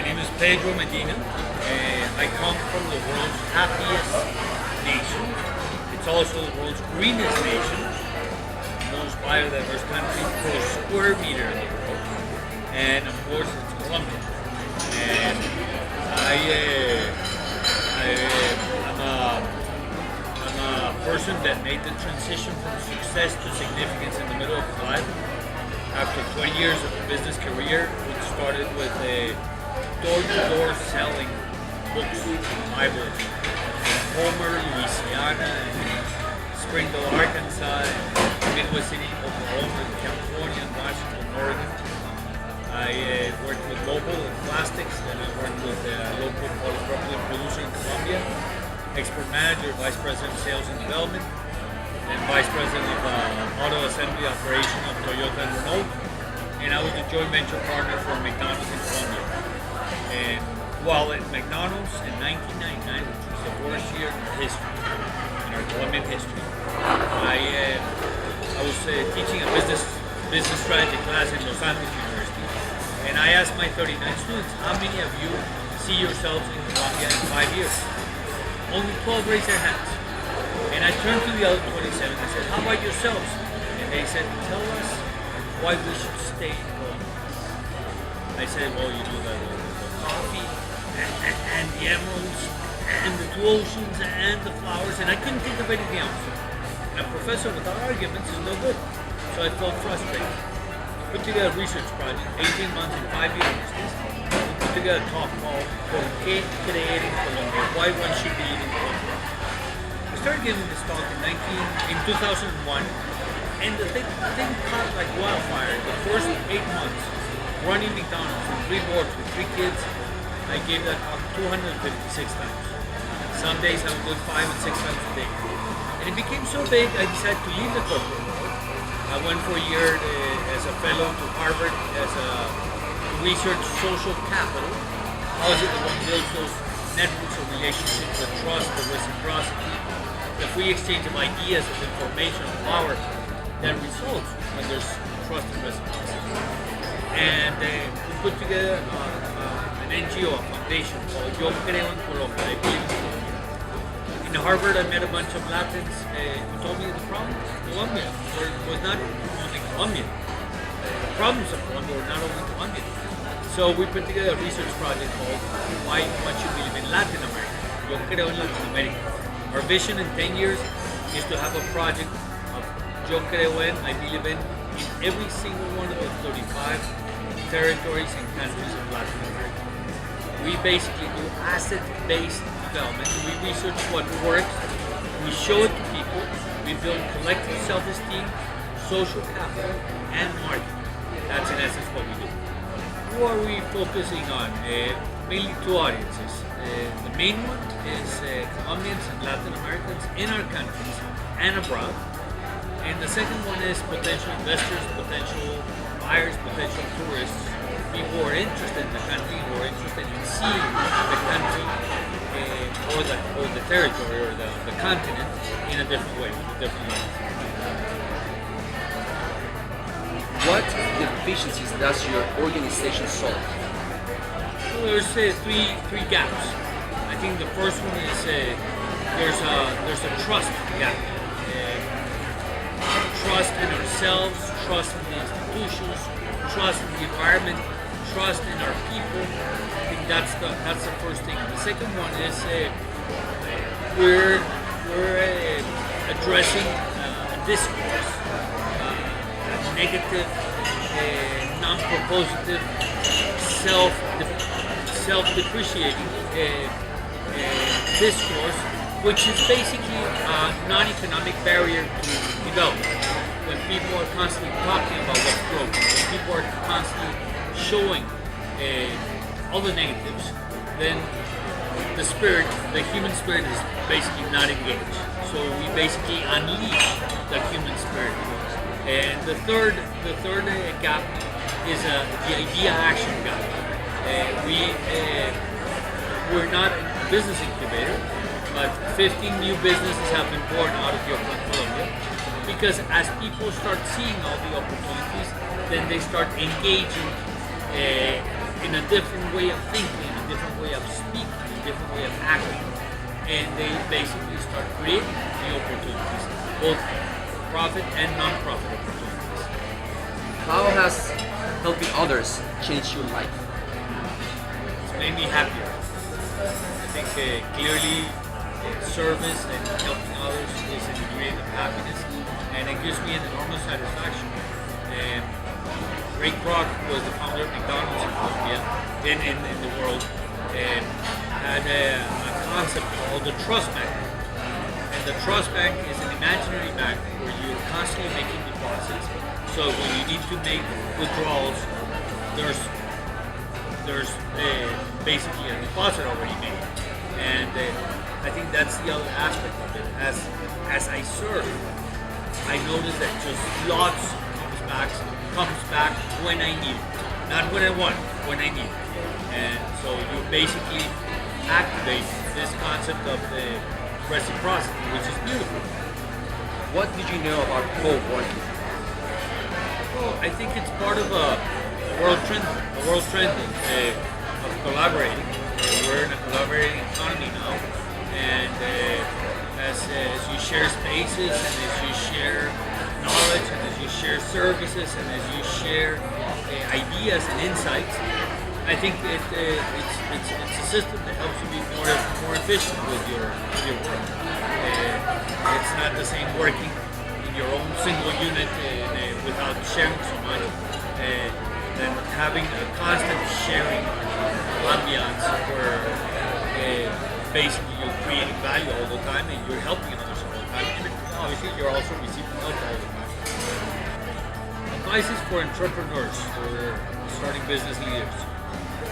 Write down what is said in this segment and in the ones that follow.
name is Pedro Medina, and I come from the world's happiest nation. It's also the world's greenest nation, most biodiverse country per square meter in the world, and of course it's Colombia. And I'm a person that made the transition from success to significance in the middle of his life. After 20 years of a business career, which started with a door-to-door selling books and Bibles in Homer, Louisiana, and Springdale, Arkansas, and Midwest City, Oklahoma, California, and Washington, Oregon. I worked with mobile and plastics, and I worked with a local polypropylene producer in Colombia, export manager, vice president of sales and development, and vice president of auto assembly operation of Toyota and Renault. And I was the joint venture partner for McDonald's in Colombia. And while at McDonald's in 1999, which was the worst year in history, in our Colombian history, I was teaching a business strategy class in Los Angeles University, and I asked my 39 students, how many of you see yourselves in Colombia in 5 years? Only 12 raised their hands. And I turned to the other 27 and I said, how about yourselves? And they said, tell us why we should stay in Colombia. I said, well, you know, the coffee and the emeralds and the two oceans and the flowers, and I couldn't think of anything else. And a professor without arguments is no good. So I felt frustrated. Put together a research project, 18 months and 5 universities. We put together a talk called ¿Por qué creer en Colombia? Why one should believe in Colombia. I started giving this talk in 2001, and the thing caught like wildfire. The first 8 months, running McDonald's with 3 boards with 3 kids, I gave that talk 256 times. Some days I would do it 5 and 6 times a day. And it became so big, I decided to leave the corporate world. I went for a year as a fellow to Harvard as a research social capital. How is it that one builds those networks of relationships, the trust, the reciprocity, the free exchange of ideas, of information, of power that results when there's trust and reciprocity. And we put together an NGO, a foundation called Yo Creo en Colombia, I Believe In Colombia. In Harvard, I met a bunch of Latins who told me the problems of Colombia was not only Colombian. The problems of Colombia were not only Colombian. So we put together a research project called Why One Should Believe in Latin America. Yo Creo en Latin America. Our vision in 10 years is to have a project of Yo Creo en, I believe in every single one of the 35 territories and countries of Latin America. We basically do asset-based development. We research what works, we show it to people, we build collective self-esteem, social capital, and marketing. That's in essence what we do. Who are we focusing on? Mainly 2 audiences. The main one is Colombians and Latin Americans in our countries and abroad. And the second one is potential investors, potential buyers, potential tourists, people who are interested in the country, who are interested in seeing the country or the territory or the continent in a different way, with a different lens. What deficiencies does your organization solve? Well, there's 3 gaps. I think the first one is there's a trust gap. Trust in ourselves, trust in the institutions, trust in the environment, trust in our people. I think that's the first thing. The second one is we're addressing a discourse, a negative, non-propositive, self-depreciating discourse, which is basically a non-economic barrier to development. When people are constantly talking about what's broken, when people are constantly showing all the negatives, then the human spirit is basically not engaged. So we basically unleash the human spirit. And the third gap is the idea-action gap. We're not a business incubator, but 15 new businesses have been born out of Colombia. Because as people start seeing all the opportunities, then they start engaging in a different way of thinking, a different way of speaking, a different way of acting, and they basically start creating new opportunities, both profit and non-profit opportunities. How has helping others changed your life? It's made me happier. I think clearly service and helping others is an ingredient of happiness, and it gives me an enormous satisfaction. Ray Kroc was the founder of McDonald's in Colombia, in the world, and had a concept called the trust bank. And the trust bank is an imaginary bank where you're constantly making deposits. So when you need to make withdrawals, there's basically a deposit already made. And I think that's the other aspect of it. As I serve, I notice that just lots comes back when I need it. Not when I want, when I need it. And so you basically activate this concept of the reciprocity, which is beautiful. What did you know about coworking? Well, I think it's part of a world trend of collaborating. We're in a collaborating economy now, and as you share spaces, and as you share knowledge, and as you share services, and as you share ideas and insights, I think it's a system that helps you be more efficient with your work. It's not the same working in your own single unit without sharing so much than having a constant sharing ambiance where basically you're creating value all the time and you're helping others all the time. And obviously you're also receiving help all the time. Advices for entrepreneurs or starting business leaders.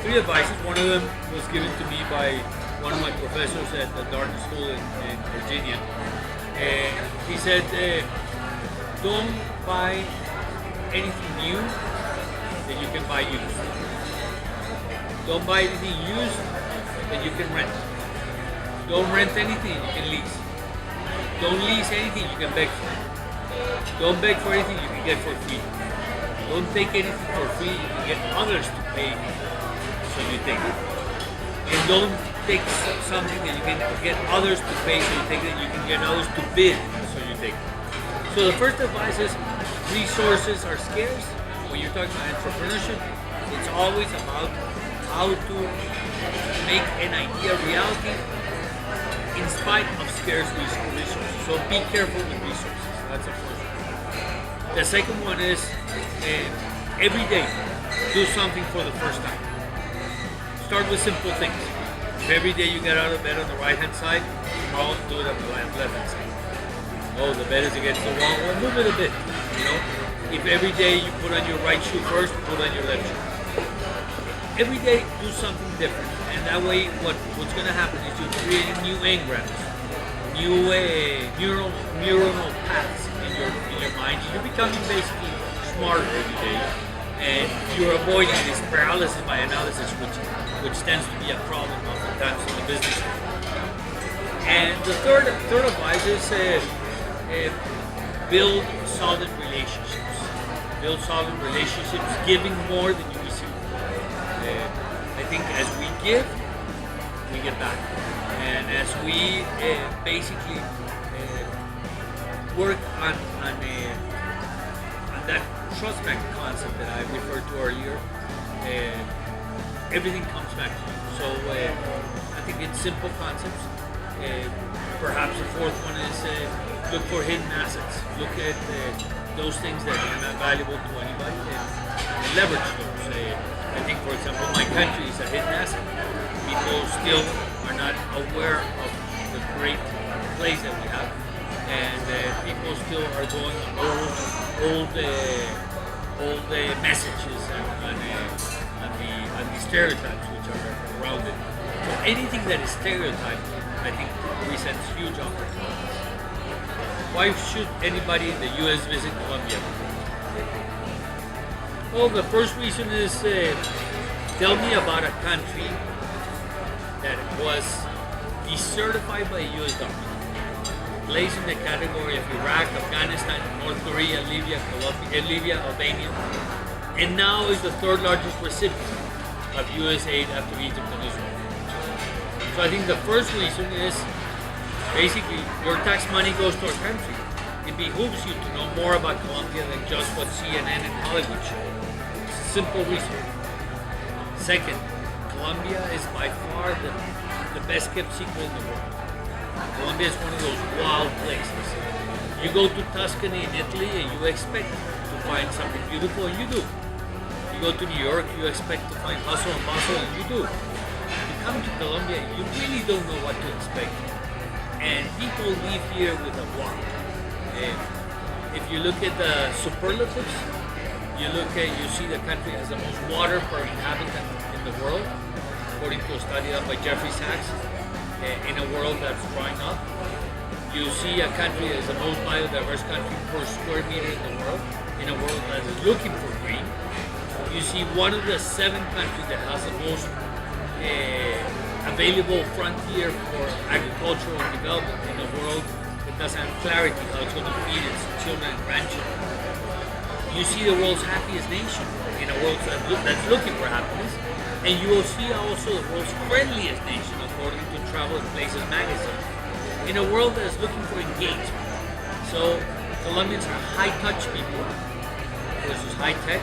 3 advices. One of them was given to me by one of my professors at the Dartmouth School in Virginia. He said, don't buy anything new that you can buy used. Don't buy anything used that you can rent. Don't rent anything you can lease. Don't lease anything you can beg for. Don't beg for anything you can get for free. Don't take anything for free you can get others to pay, so you take it. And don't take something that you can get others to pay, so you take it, and you can get others to bid, so you take it. So the first advice is resources are scarce. When you're talking about entrepreneurship, it's always about how to make an idea reality in spite of scarce resources. So be careful with resources. That's the first one. The second one is every day do something for the first time. Start with simple things. If every day you get out of bed on the right hand side, tomorrow do it on the left hand side. Oh, the bed is against the wall. Well, move it a bit. If every day you put on your right shoe first, put on your left shoe. Every day do something different, and that way what's going to happen is you're creating new engrams, new neuronal paths in your mind. You're becoming basically smarter every day, and you're avoiding this paralysis by analysis, which tends to be a problem oftentimes in the business world. And the third advice is build solid relationships. Build solid relationships, giving more than you receive. I think as we give, we get back. And as we basically work on that trust bank concept that I referred to earlier, everything comes back to you. So I think it's simple concepts. Perhaps the fourth one is look for hidden assets. Look at those things that are not valuable to anybody and leverage those. I think, for example, my country is a hidden asset. People still are not aware of the great place that we have, and people still are going old messages on the stereotypes which are around it. So anything that is stereotyped, I think, presents huge opportunities. Why should anybody in the U.S. visit Colombia? Well, the first reason is tell me about a country that was decertified by the U.S. government, placed in the category of Iraq, Afghanistan, North Korea, Libya, Albania, and now is the third largest recipient of U.S. aid after Egypt and Israel. So I think the first reason is basically your tax money goes to our country. It behooves you to know more about Colombia than just what CNN and Hollywood show. It's a simple reason. Second, Colombia is by far the best kept secret in the world. Colombia is one of those wild places. You go to Tuscany in Italy and you expect to find something beautiful, and you do. You go to New York, you expect to find hustle and bustle, and you do. You come to Colombia, you really don't know what to expect. And people leave here with a wow. If you look at the superlatives, you see the country has the most water per inhabitant in the world, according to a study done by Jeffrey Sachs, in a world that's drying up. You see a country that is the most biodiverse country per square meter in the world, in a world that is looking for green. You see one of the 7 countries that has the most available frontier for agricultural development in a world that doesn't have clarity how it's going to feed its children and grandchildren. You see the world's happiest nation in a world that's looking for happiness, and you will see also the world's friendliest nation according to Travel and Places magazine, in a world that is looking for engagement. So Colombians are high-touch people versus high-tech.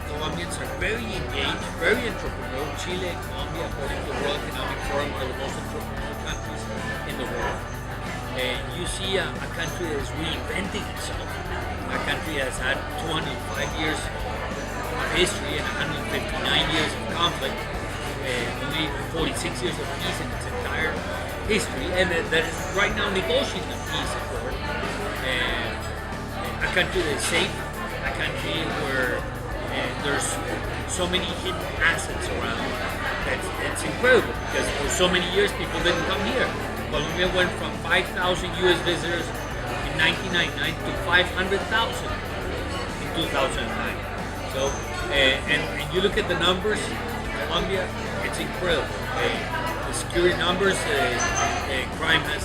Colombians are very engaged, very entrepreneurial. Chile and Colombia, according to the World Economic Forum, are the most entrepreneurial countries in the world. And you see a country that is reinventing itself, a country that has had 205 years of history and 159 years of conflict, and only 46 years of peace in its entire history, and that is right now negotiating a peace accord. And a country that is safe, a country where there's so many hidden assets around. It's incredible because for so many years people didn't come here. Colombia went from 5,000 U.S. visitors in 1999 to 500,000 in 2009. So, and you look at the numbers, Colombia, it's incredible. The security numbers, crime has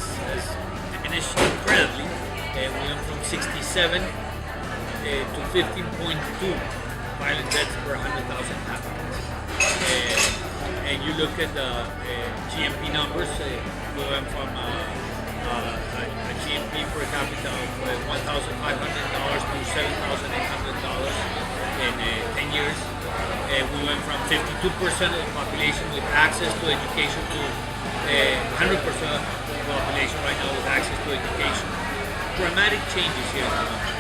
diminished incredibly. We went from 67 to 15.2 violent deaths per 100,000 inhabitants. And you look at the GMP numbers, we went from a GMP per capita of $1,500 to $7,800 in 10 years. We went from 52% of the population with access to education to 100% of the population right now with access to education. Dramatic changes here in Colombia.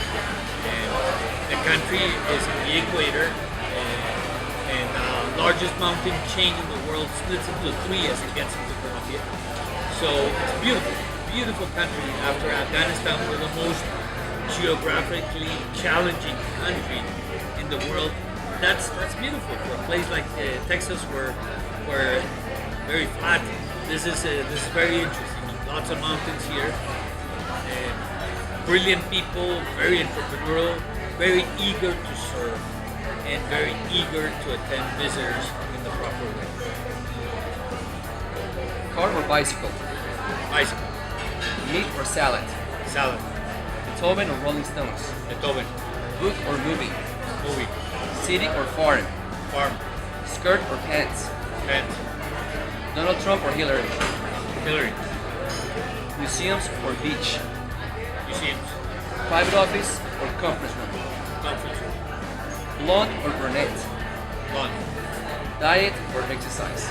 The country is in the equator, and the largest mountain chain in the world splits into 3 as it gets into Colombia. So it's a beautiful, beautiful country. After Afghanistan, we're the most geographically challenging country in the world. That's beautiful for a place like Texas, where very flat. This is very interesting. Lots of mountains here. Brilliant people, very entrepreneurial, very eager to serve, and very eager to attend visitors in the proper way. Car or bicycle? Bicycle. Meat or salad? Salad. Beethoven or Rolling Stones? Beethoven. Book or movie? Movie. City or farm? Farm. Skirt or pants? Pants. Donald Trump or Hillary? Hillary. Museums or beach? Museums. Private office or conference room? Conference room. Blonde or brunette? Blonde. Diet or exercise?